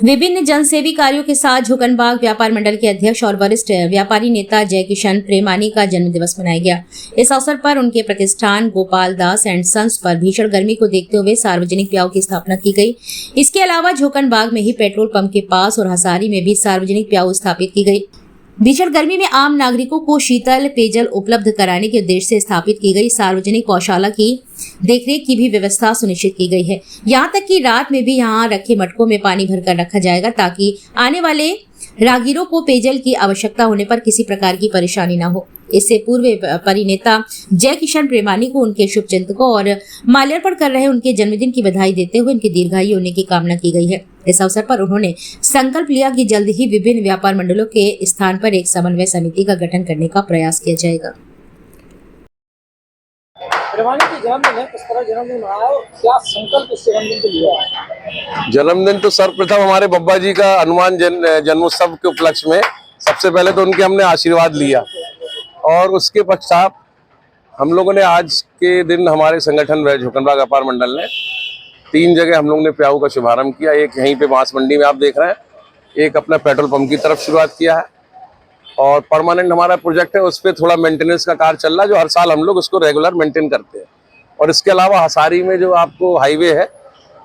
विभिन्न जनसेवी कार्यों के साथ झोकनबाग व्यापार मंडल के अध्यक्ष और वरिष्ठ व्यापारी नेता जय किशन प्रेमानी का जन्मदिवस मनाया गया। इस अवसर पर उनके प्रतिष्ठान गोपाल दास एंड सन्स पर भीषण गर्मी को देखते हुए सार्वजनिक प्याऊ की स्थापना की गई। इसके अलावा झोकनबाग में ही पेट्रोल पंप के पास और हसारी में भी सार्वजनिक प्याऊ स्थापित की गई। भीषण गर्मी में आम नागरिकों को शीतल पेयजल उपलब्ध कराने के उद्देश्य से स्थापित की गई सार्वजनिक गौशाला की देखरेख की भी व्यवस्था सुनिश्चित की गई है। यहां तक कि रात में भी यहां रखे मटकों में पानी भरकर रखा जाएगा ताकि आने वाले राहगीरों को पेयजल की आवश्यकता होने पर किसी प्रकार की परेशानी न हो। इससे पूर्व परिनेता जय किशन प्रेमानी को उनके शुभचिंतकों और माल्यार्पण कर रहे उनके जन्मदिन की बधाई देते हुए उनकी दीर्घायु होने की कामना की गई है। इस अवसर पर उन्होंने संकल्प लिया कि जल्द ही विभिन्न व्यापार मंडलों के स्थान पर एक समन्वय समिति का गठन करने का प्रयास किया जाएगा। प्रेमानी की जन्मदिन है, किस तरह जन्मदिन मनाया और क्या संकल्प इस जन्मदिन के लिए है? जन्मदिन तो सर्वप्रथम हमारे बब्बा जी का हनुमान जन्मोत्सव के उपलक्ष्य में सबसे पहले तो उनके हमने आशीर्वाद लिया और उसके पश्चात हम लोगों ने आज के दिन हमारे संगठन झोकनबाग व्यापार मंडल ने 3 जगह हम लोगों ने प्याऊ का शुभारंभ किया। एक यहीं पे बांस मंडी में आप देख रहे हैं, एक अपना पेट्रोल पंप की तरफ शुरुआत किया है और परमानेंट हमारा प्रोजेक्ट है, उस पर थोड़ा मेंटेनेंस का कार्य चल रहा है जो हर साल हम लोग उसको रेगुलर मेंटेन करते हैं। और इसके अलावा हसारी में जो आपको हाईवे है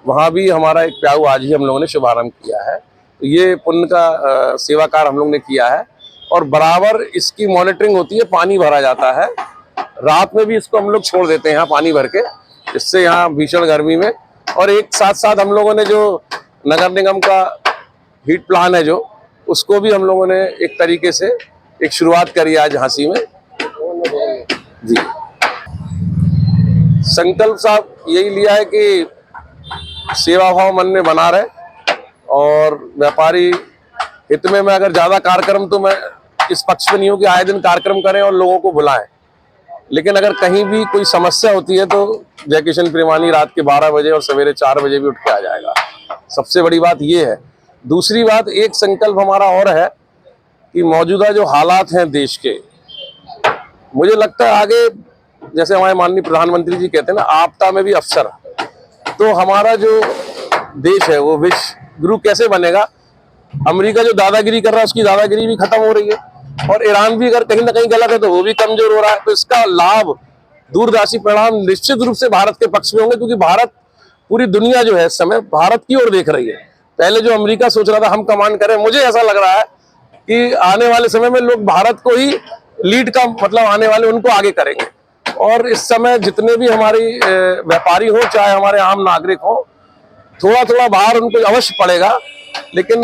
वहाँ भी हमारा एक प्याऊ आज ही हम लोगों ने शुभारंभ किया है। तो ये पुण्य का सेवा कार्य हम लोग ने किया है और बराबर इसकी मॉनिटरिंग होती है। पानी भरा जाता है, रात में भी इसको हम लोग छोड़ देते हैं यहाँ पानी भर के, इससे यहाँ भीषण गर्मी में। और एक साथ साथ हम लोगों ने जो नगर निगम का हीट प्लान है जो उसको भी हम लोगों ने एक तरीके से एक शुरुआत करी आज झांसी में जी। संकल्प साहब यही लिया है कि सेवा भाव मन में बना रहे और व्यापारी हित में मैं अगर ज्यादा कार्यक्रम तो मैं इस पक्ष में नहीं हूँ कि आए दिन कार्यक्रम करें और लोगों को बुलाएं, लेकिन अगर कहीं भी कोई समस्या होती है तो जय किशन प्रेमानी रात के 12 बजे और सवेरे 4 बजे भी उठ के आ जाएगा। सबसे बड़ी बात ये है। दूसरी बात, एक संकल्प हमारा और है कि मौजूदा जो हालात हैं देश के, मुझे लगता है आगे जैसे हमारे माननीय प्रधानमंत्री जी कहते हैं ना, आपदा में भी अवसर। तो हमारा जो देश है वो विश्व गुरु कैसे बनेगा? अमेरिका जो दादागिरी कर रहा है उसकी दादागिरी भी खत्म हो रही है और ईरान भी अगर कहीं ना कहीं गलत है तो वो भी कमजोर हो रहा है। तो इसका लाभ, दूरदर्शी परिणाम निश्चित रूप से भारत के पक्ष में होंगे, क्योंकि भारत, पूरी दुनिया जो है इस समय भारत की ओर देख रही है। पहले जो अमेरिका सोच रहा था हम कमांड करें, मुझे ऐसा लग रहा है कि आने वाले समय में लोग भारत को ही लीड का मतलब आने वाले उनको आगे करेंगे। और इस समय जितने भी हमारी व्यापारी हो चाहे हमारे आम नागरिक हो, थोड़ा थोड़ा बाहर उनको अवश्य पड़ेगा, लेकिन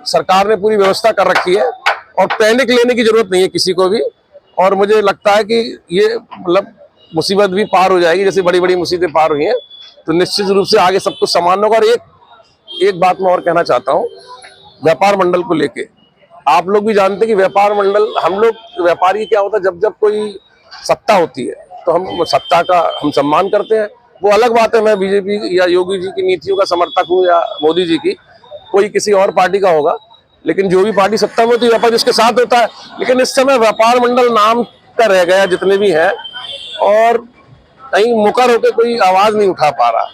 सरकार ने पूरी व्यवस्था कर रखी है और पैनिक लेने की जरूरत नहीं है किसी को भी। और मुझे लगता है कि ये मतलब मुसीबत भी पार हो जाएगी, जैसे बड़ी बड़ी मुसीबतें पार हुई हैं, तो निश्चित रूप से आगे सब कुछ समान होगा। और एक बात मैं और कहना चाहता हूँ व्यापार मंडल को लेके। आप लोग भी जानते हैं कि व्यापार मंडल, हम लोग व्यापारी क्या होता है, जब कोई सत्ता होती है तो हम सत्ता का हम सम्मान करते हैं। वो अलग बात है, मैं बीजेपी या योगी जी की नीतियों का समर्थक हूँ या मोदी जी की, कोई किसी और पार्टी का होगा, लेकिन जो भी पार्टी सत्ता में होती है व्यापार जिसके साथ होता है। लेकिन इस समय व्यापार मंडल नाम का रह गया जितने भी हैं, और कहीं मुकर होकर कोई आवाज नहीं उठा पा रहा।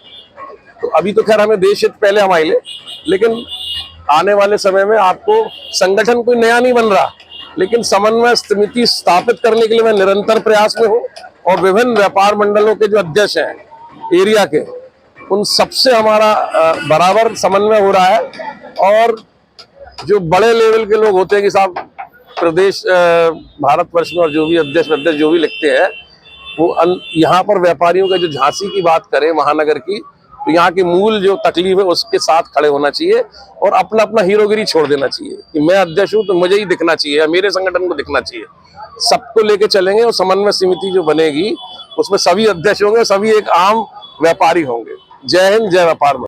तो अभी तो खैर हमें देश हित पहले हम आइले, लेकिन आने वाले समय में आपको संगठन कोई नया नहीं बन रहा, लेकिन समन्वय समिति स्थापित करने के लिए मैं निरंतर प्रयास में हूँ। और विभिन्न व्यापार मंडलों के जो अध्यक्ष हैं एरिया के, उन सबसे हमारा बराबर समन्वय हो रहा है। और जो बड़े लेवल के लोग होते हैं कि साहब प्रदेश भारतवर्ष में और जो भी अध्यक्ष जो भी लिखते हैं वो यहाँ पर व्यापारियों का जो झांसी की बात करें महानगर की, तो यहाँ की मूल जो तकलीफ है उसके साथ खड़े होना चाहिए और अपना अपना हीरोगिरी छोड़ देना चाहिए कि मैं अध्यक्ष हूँ तो मुझे ही दिखना चाहिए या मेरे संगठन को दिखना चाहिए। सबको लेके चलेंगे और समन्वय समिति जो बनेगी उसमें सभी अध्यक्ष होंगे, सभी एक आम व्यापारी होंगे। जय हिंद, जय व्यापार।